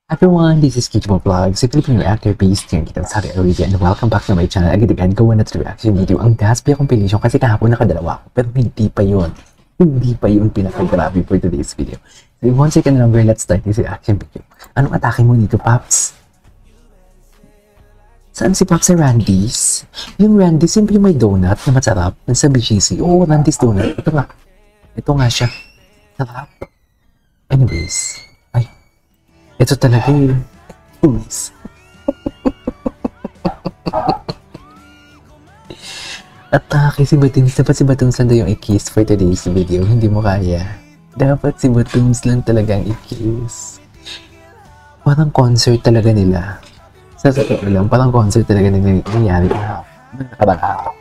Everyone, this is Kichmo Vlogs, a Filipino actor based here in Saudi Arabia, and welcome back to my channel. Agad-agad gawa na ito reaction video. Ang Gatsby compilation kasi kahapon nakadalawa ako, pero hindi pa yun. Hindi pa yun pinaka-grabe for today's video. So, one second longer, let's start this reaction video. Anong atake mo dito, Paps? Saan si Paps sa Randy's? Yung Randy's, simple may donut na masarap. Nasa BGC. Oo, Randy's donut. Ito nga. Ito nga siya. Sarap. Anyways. Ito talaga yun. Please. Atake si Batings. Dapat si Batings lang daw yung i-kiss for today's video. Hindi mo kaya. Dapat si Batings lang talagang i-kiss. Parang concert talaga nila. Sa totoo lang, parang concert talaga nila nangyari na nakabang araw.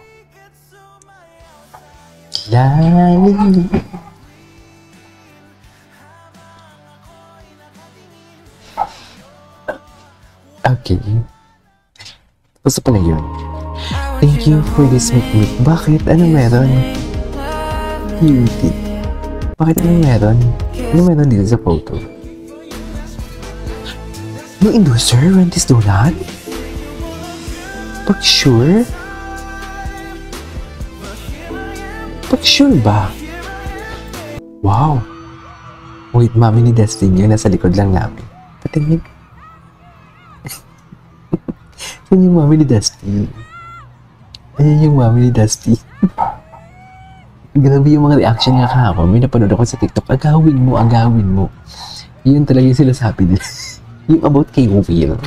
Lali. Okay. Gusto pala yun. Thank you for this meet. Bakit? Ano meron? Cutie. Bakit ano meron? Ano meron dito sa photo? Yung endorser? Randy's donut? Pag sure? Pag sure ba? Wow. Wait, mami ni Destiny yun. Nasa likod lang namin. Patingin. Yan yung mami ni Dusty. Ayan yung mami ni Dusty. Grabe yung mga reaction nga kahapon. May napanood ako sa TikTok. Agawin mo, agawin mo. Yun talaga yung sinasabi nila. Yung about kay Will.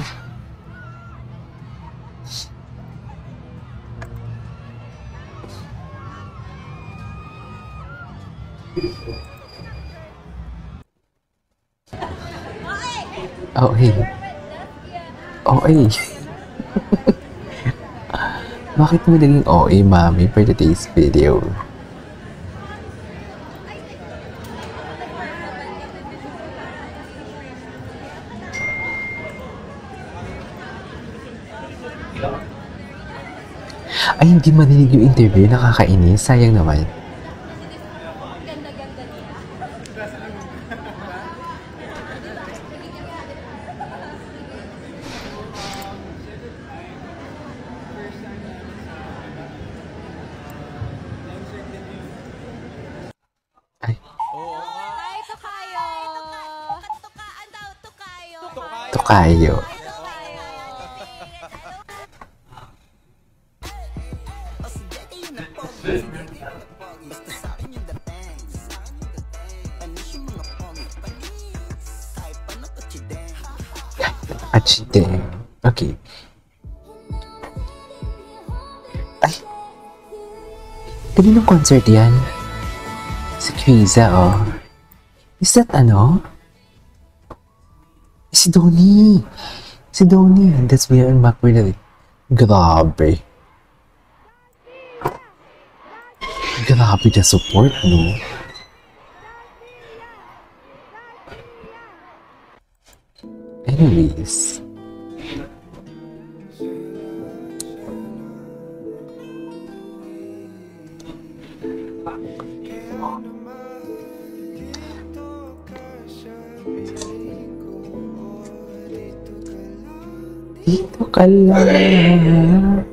Oh, hey. Oh, hey. Bakit mo naging OA, mami, for today's video? Ay, hindi marinig yung interview. Nakakainis. Sayang naman. Tokayo. Achite. Okay. Ay. Kaninong concert yan? Si Kriza, oh. Is that ano? Si Donnie! Si Donnie! That's where I'm back with it. Grabe. Grabe na support, no? Anyways. Dito ka lang.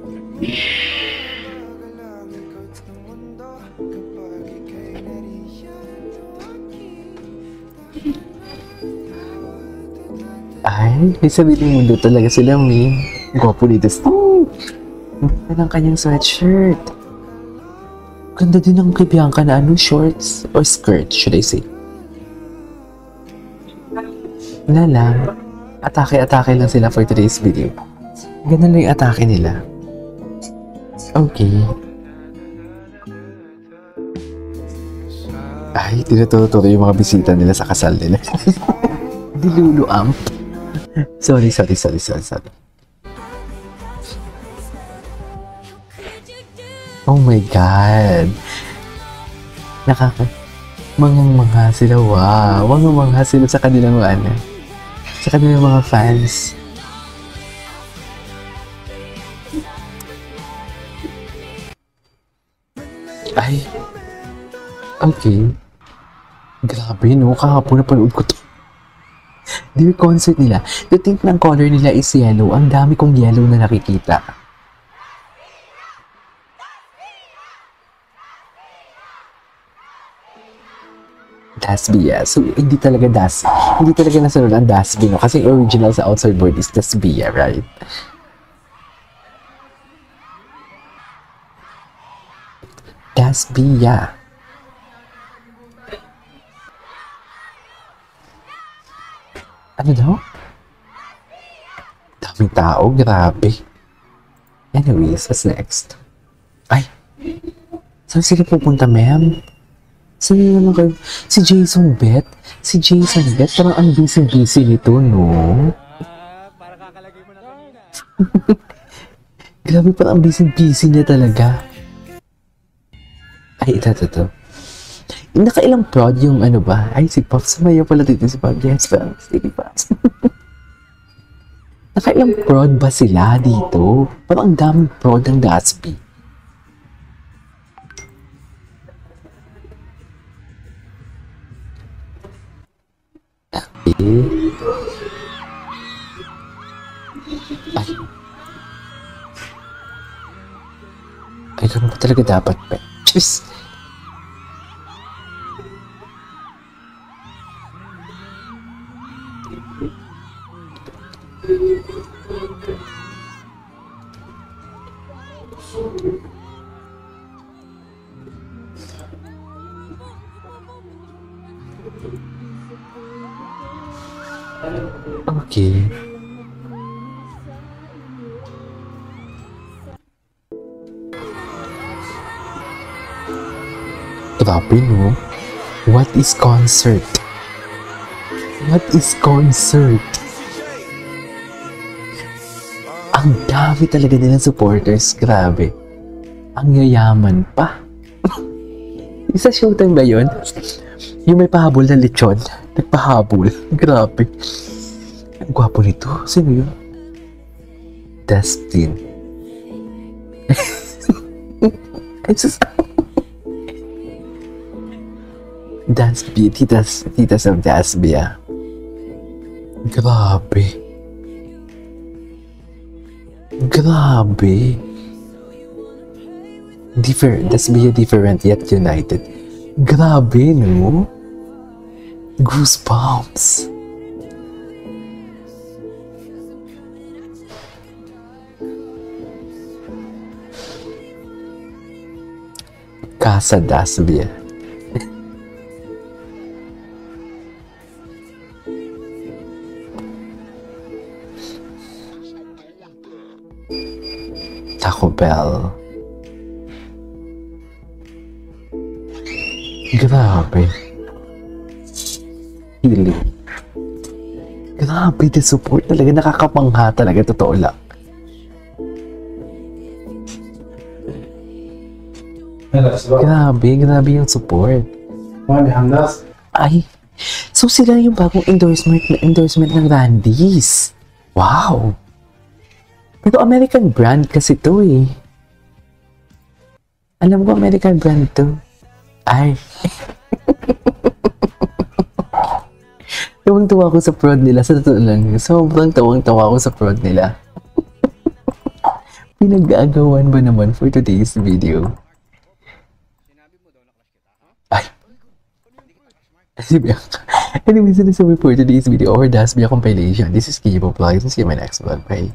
Ay, may sabihin mundo talaga sila, May. Gwapo dito. Ganda ng kanyang sweatshirt. Ganda din ng kay Bianca na shorts or skirt, should I say. Wala lang. Atake-atake lang sila for today's video. Ganun lang yung atake nila. Okay. Ay, tinuturo yung mga bisita nila sa kasal nila. Diluluam. Sorry. Oh my God. Mangang-mangha sila. Wow. Mangang-mangha sila sa kanilang sa kanilang mga fans. Ay, okay. Grabe, no? Kahapon napanood ko to. Their concert nila. The tint ng color nila is yellow. Ang dami kong yellow na nakikita. Dasby, yeah. So, hindi talaga Hindi talaga nasunod ang Dasby, no? Kasi original sa outside board is Dasby, yeah, right? Dasby, yeah. Ano daw? Daming tao, grabe. Anyways, what's next? Ay! Saan sila pupunta, ma'am? Saan naman kayo? Si Jason Beth? Si Jason Beth, parang ang busy-busy nito, no? Para kakalagay mo na kanina. Grabe, parang ang busy-busy niya talaga. Ay, ito. Nakailang prod yung ano ba? Ay, si Pops. Sumayo pala dito si Pops. Yes, Pops. Sige, Pops. Nakailang prod ba sila dito? Parang ang daming prod ng Gatsby. Okay. Ay. Ay, ganun pa talaga dapat, pe. Diyos. Okay. Grabe, no? What is concert? What is concert? Ang dami talaga nilang supporters. Grabe. Ang yayaman pa. Isa showtime ba yun? Yung may pahabol na lechon. Nagpahabol. Grabe. Ang gwapo nito. Sino yun? Dustin. Dasby. Titas of Dasby, ah. Grabe. Grabe. Dasby different yet united. Grabe, no? Goosebumps. Casa Dasby. Taco Bell. Grabe. Healing. Grabe, the support talaga. Nakakapangha talaga. Totoo lang. Grabe yung support. Ay, so sila yung bagong endorsement ng Randy's. Wow. Pero American brand kasi to eh. Alam ko American brand to. Ay. Tawang-tawa ko sa prod nila. Sa totoo lang. Sobrang tawang-tawa ko sa prod nila. Pinag-aagawan ba naman for today's video? Ay. Anyways, this is for today's video or Dasby compilation. This is Kibo Vlogs. See you in my next vlog. Bye.